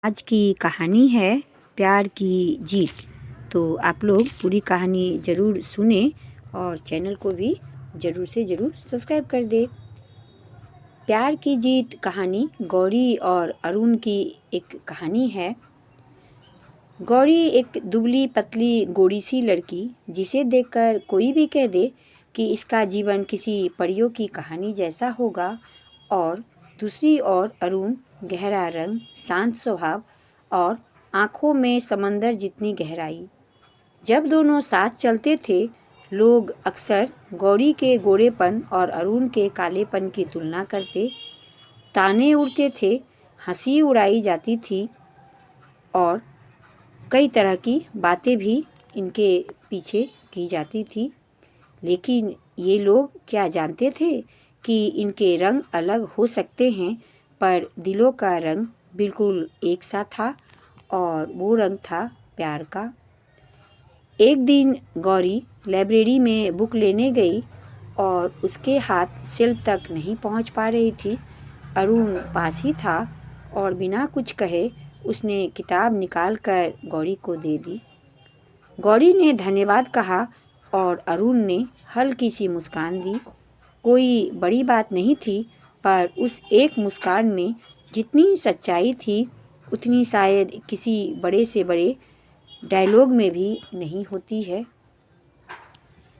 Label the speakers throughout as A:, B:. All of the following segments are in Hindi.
A: आज की कहानी है प्यार की जीत। तो आप लोग पूरी कहानी ज़रूर सुने और चैनल को भी ज़रूर से ज़रूर सब्सक्राइब कर दे। प्यार की जीत कहानी गौरी और अरुण की एक कहानी है। गौरी एक दुबली पतली गोरी सी लड़की, जिसे देखकर कोई भी कह दे कि इसका जीवन किसी परियों की कहानी जैसा होगा। और दूसरी ओर अरुण, गहरा रंग, शांत स्वभाव और आँखों में समंदर जितनी गहराई। जब दोनों साथ चलते थे, लोग अक्सर गौरी के गोरेपन और अरुण के कालेपन की तुलना करते। ताने उड़ते थे, हंसी उड़ाई जाती थी और कई तरह की बातें भी इनके पीछे की जाती थी। लेकिन ये लोग क्या जानते थे कि इनके रंग अलग हो सकते हैं, पर दिलों का रंग बिल्कुल एक सा था, और वो रंग था प्यार का। एक दिन गौरी लाइब्रेरी में बुक लेने गई और उसके हाथ शेल्फ तक नहीं पहुंच पा रही थी। अरुण पास ही था और बिना कुछ कहे उसने किताब निकाल कर गौरी को दे दी। गौरी ने धन्यवाद कहा और अरुण ने हल्की सी मुस्कान दी। कोई बड़ी बात नहीं थी, पर उस एक मुस्कान में जितनी सच्चाई थी, उतनी शायद किसी बड़े से बड़े डायलॉग में भी नहीं होती है।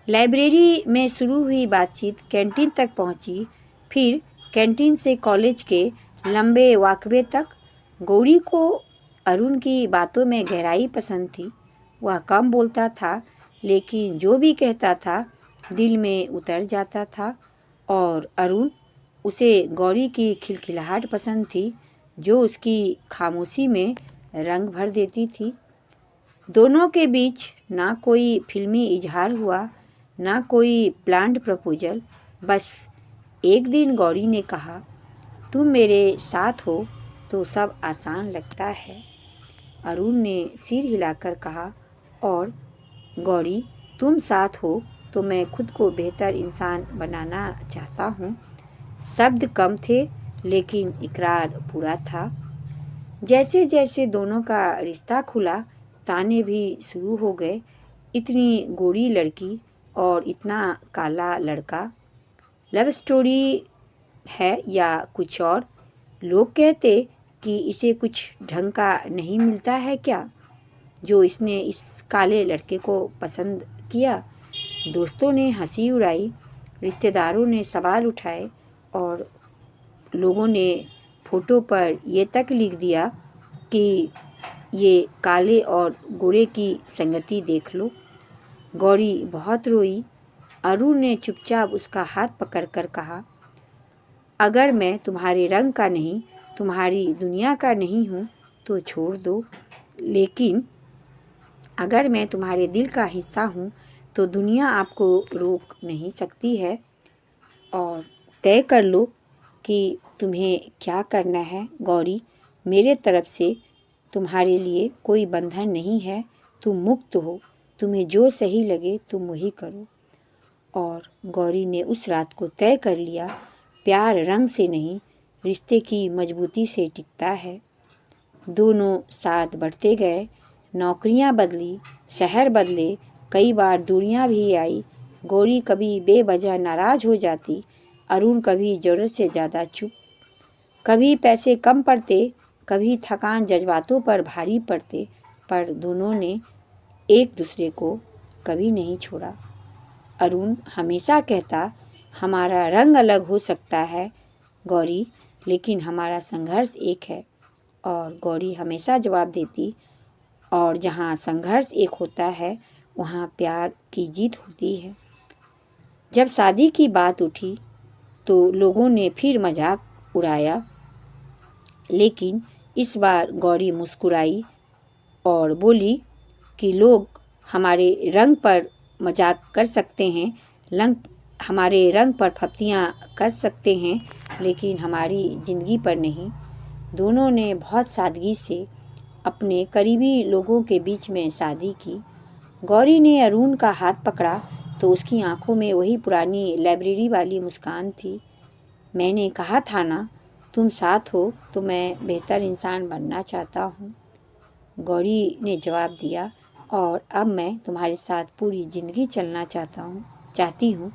A: लाइब्रेरी में शुरू हुई बातचीत कैंटीन तक पहुंची, फिर कैंटीन से कॉलेज के लंबे वाकवे तक। गौरी को अरुण की बातों में गहराई पसंद थी। वह कम बोलता था, लेकिन जो भी कहता था दिल में उतर जाता था। और अरुण, उसे गौरी की खिलखिलाहट पसंद थी, जो उसकी खामोशी में रंग भर देती थी। दोनों के बीच ना कोई फिल्मी इजहार हुआ, ना कोई प्लान्ड प्रपोजल। बस एक दिन गौरी ने कहा, तुम मेरे साथ हो तो सब आसान लगता है। अरुण ने सिर हिलाकर कहा, और गौरी, तुम साथ हो तो मैं खुद को बेहतर इंसान बनाना चाहता हूँ। शब्द कम थे, लेकिन इकरार पूरा था। जैसे जैसे दोनों का रिश्ता खुला, ताने भी शुरू हो गए। इतनी गोरी लड़की और इतना काला लड़का, लव स्टोरी है या कुछ और? लोग कहते कि इसे कुछ ढंग का नहीं मिलता है क्या, जो इसने इस काले लड़के को पसंद किया। दोस्तों ने हंसी उड़ाई, रिश्तेदारों ने सवाल उठाए और लोगों ने फोटो पर ये तक लिख दिया कि ये काले और गोरे की संगति देख लो। गौरी बहुत रोई। अरुण ने चुपचाप उसका हाथ पकड़कर कहा, अगर मैं तुम्हारे रंग का नहीं, तुम्हारी दुनिया का नहीं हूँ तो छोड़ दो, लेकिन अगर मैं तुम्हारे दिल का हिस्सा हूँ तो दुनिया आपको रोक नहीं सकती है। और तय कर लो कि तुम्हें क्या करना है। गौरी, मेरे तरफ से तुम्हारे लिए कोई बंधन नहीं है। तुम मुक्त हो, तुम्हें जो सही लगे तुम वही करो। और गौरी ने उस रात को तय कर लिया, प्यार रंग से नहीं, रिश्ते की मजबूती से टिकता है। दोनों साथ बढ़ते गए। नौकरियां बदली, शहर बदले, कई बार दूरियां भी आई। गौरी कभी बेवजह नाराज़ हो जाती, अरुण कभी ज़रूरत से ज़्यादा चुप। कभी पैसे कम पड़ते, कभी थकान जज्बातों पर भारी पड़ते, पर दोनों ने एक दूसरे को कभी नहीं छोड़ा। अरुण हमेशा कहता, हमारा रंग अलग हो सकता है गौरी, लेकिन हमारा संघर्ष एक है। और गौरी हमेशा जवाब देती, और जहाँ संघर्ष एक होता है वहाँ प्यार की जीत होती है। जब शादी की बात उठी तो लोगों ने फिर मजाक उड़ाया, लेकिन इस बार गौरी मुस्कुराई और बोली कि लोग हमारे रंग पर मजाक कर सकते हैं, हमारे रंग पर फप्तियाँ कर सकते हैं, लेकिन हमारी ज़िंदगी पर नहीं। दोनों ने बहुत सादगी से अपने करीबी लोगों के बीच में शादी की। गौरी ने अरुण का हाथ पकड़ा तो उसकी आंखों में वही पुरानी लाइब्रेरी वाली मुस्कान थी। मैंने कहा था ना, तुम साथ हो तो मैं बेहतर इंसान बनना चाहता हूँ। गौरी ने जवाब दिया, और अब मैं तुम्हारे साथ पूरी ज़िंदगी चलना चाहती हूँ,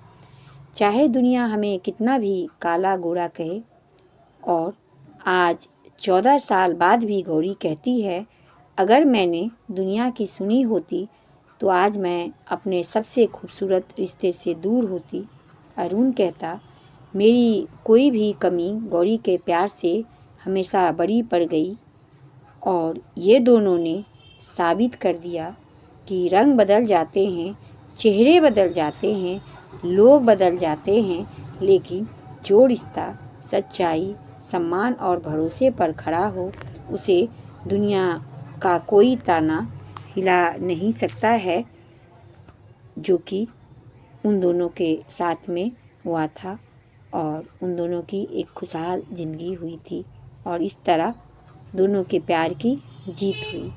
A: चाहे दुनिया हमें कितना भी काला गोरा कहे। और आज 14 साल बाद भी गौरी कहती है, अगर मैंने दुनिया की सुनी होती तो आज मैं अपने सबसे खूबसूरत रिश्ते से दूर होती। अरुण कहता, मेरी कोई भी कमी गौरी के प्यार से हमेशा बड़ी पड़ गई, और ये दोनों ने साबित कर दिया कि रंग बदल जाते हैं, चेहरे बदल जाते हैं, लोग बदल जाते हैं, लेकिन जो रिश्ता सच्चाई, सम्मान और भरोसे पर खड़ा हो, उसे दुनिया का कोई ताना हिला नहीं सकता है, जो कि उन दोनों के साथ में हुआ था। और उन दोनों की एक खुशहाल ज़िंदगी हुई थी, और इस तरह दोनों के प्यार की जीत हुई।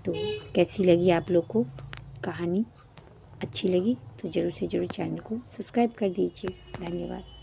A: तो कैसी लगी आप लोग को कहानी? अच्छी लगी तो ज़रूर से ज़रूर चैनल को सब्सक्राइब कर दीजिए। धन्यवाद।